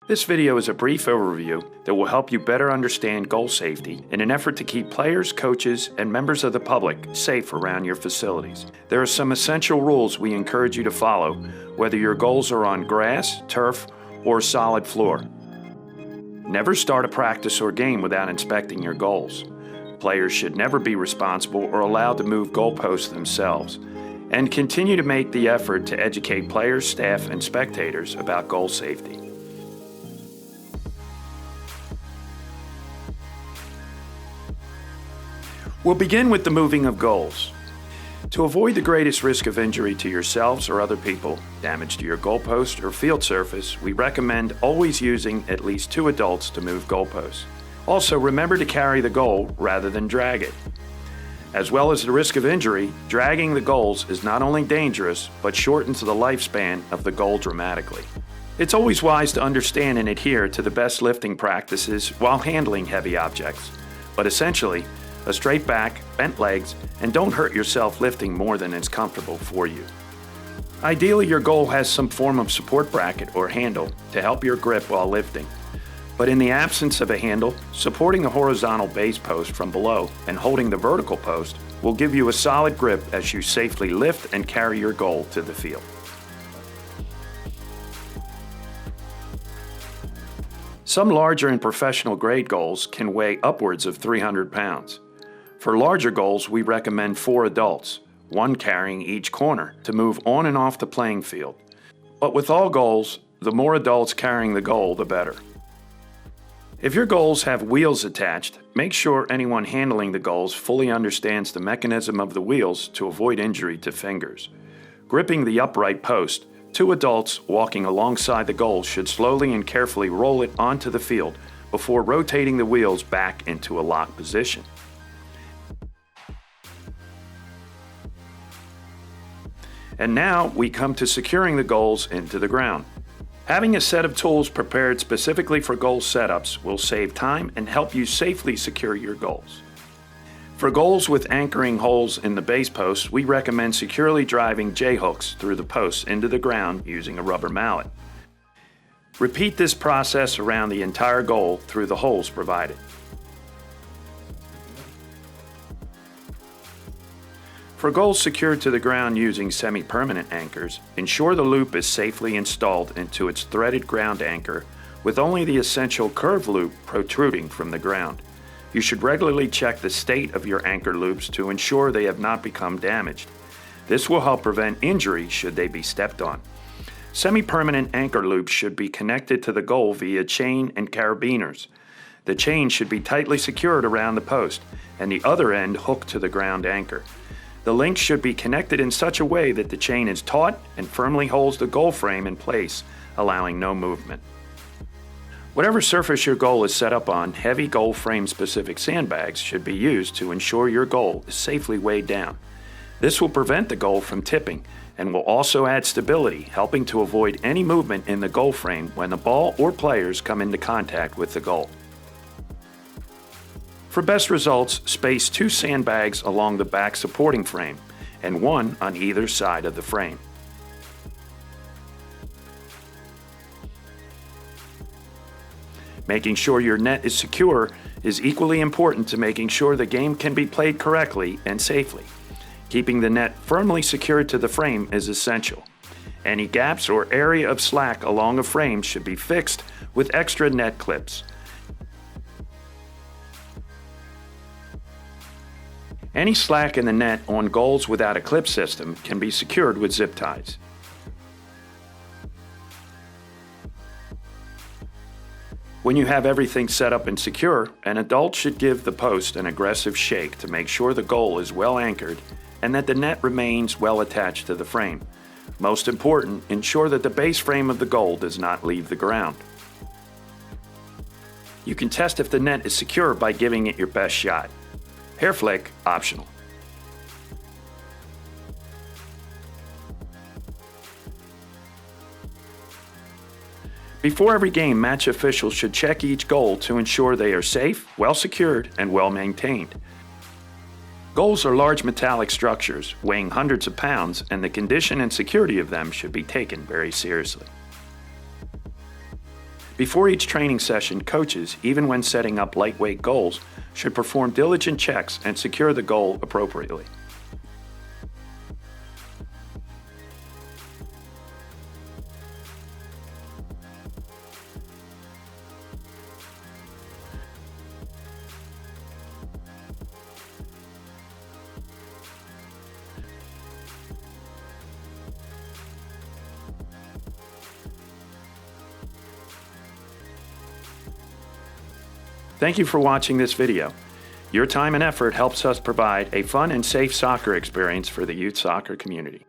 This video is a brief overview that will help you better understand goal safety in an effort to keep players, coaches, and members of the public safe around your facilities. There are some essential rules we encourage you to follow, whether your goals are on grass, turf, or solid floor. Never start a practice or game without inspecting your goals. Players should never be responsible or allowed to move goalposts themselves. And continue to make the effort to educate players, staff, and spectators about goal safety. We'll begin with the moving of goals. To avoid the greatest risk of injury to yourselves or other people, damage to your goalpost or field surface, we recommend always using at least 2 adults to move goalposts. Also, remember to carry the goal rather than drag it. As well as the risk of injury, dragging the goals is not only dangerous, but shortens the lifespan of the goal dramatically. It's always wise to understand and adhere to the best lifting practices while handling heavy objects. But essentially, a straight back, bent legs, and don't hurt yourself lifting more than is comfortable for you. Ideally, your goal has some form of support bracket or handle to help your grip while lifting. But in the absence of a handle, supporting the horizontal base post from below and holding the vertical post will give you a solid grip as you safely lift and carry your goal to the field. Some larger and professional grade goals can weigh upwards of 300 pounds. For larger goals, we recommend 4 adults, 1 carrying each corner, to move on and off the playing field. But with all goals, the more adults carrying the goal, the better. If your goals have wheels attached, make sure anyone handling the goals fully understands the mechanism of the wheels to avoid injury to fingers. Gripping the upright post, 2 adults walking alongside the goal should slowly and carefully roll it onto the field before rotating the wheels back into a locked position. And now we come to securing the goals into the ground. Having a set of tools prepared specifically for goal setups will save time and help you safely secure your goals. For goals with anchoring holes in the base posts, we recommend securely driving J-hooks through the posts into the ground using a rubber mallet. Repeat this process around the entire goal through the holes provided. For goals secured to the ground using semi-permanent anchors, ensure the loop is safely installed into its threaded ground anchor with only the essential curved loop protruding from the ground. You should regularly check the state of your anchor loops to ensure they have not become damaged. This will help prevent injury should they be stepped on. Semi-permanent anchor loops should be connected to the goal via chain and carabiners. The chain should be tightly secured around the post and the other end hooked to the ground anchor. The links should be connected in such a way that the chain is taut and firmly holds the goal frame in place, allowing no movement. Whatever surface your goal is set up on, heavy goal frame specific sandbags should be used to ensure your goal is safely weighed down. This will prevent the goal from tipping and will also add stability, helping to avoid any movement in the goal frame when the ball or players come into contact with the goal. For best results, space 2 sandbags along the back supporting frame and 1 on either side of the frame. Making sure your net is secure is equally important to making sure the game can be played correctly and safely. Keeping the net firmly secured to the frame is essential. Any gaps or area of slack along a frame should be fixed with extra net clips. Any slack in the net on goals without a clip system can be secured with zip ties. When you have everything set up and secure, an adult should give the post an aggressive shake to make sure the goal is well anchored and that the net remains well attached to the frame. Most important, ensure that the base frame of the goal does not leave the ground. You can test if the net is secure by giving it your best shot. Hair flick optional. Before every game, match officials should check each goal to ensure they are safe, well secured, and well maintained. Goals are large metallic structures weighing hundreds of pounds, and the condition and security of them should be taken very seriously. Before each training session, coaches, even when setting up lightweight goals, should perform diligent checks and secure the goal appropriately. Thank you for watching this video. Your time and effort helps us provide a fun and safe soccer experience for the youth soccer community.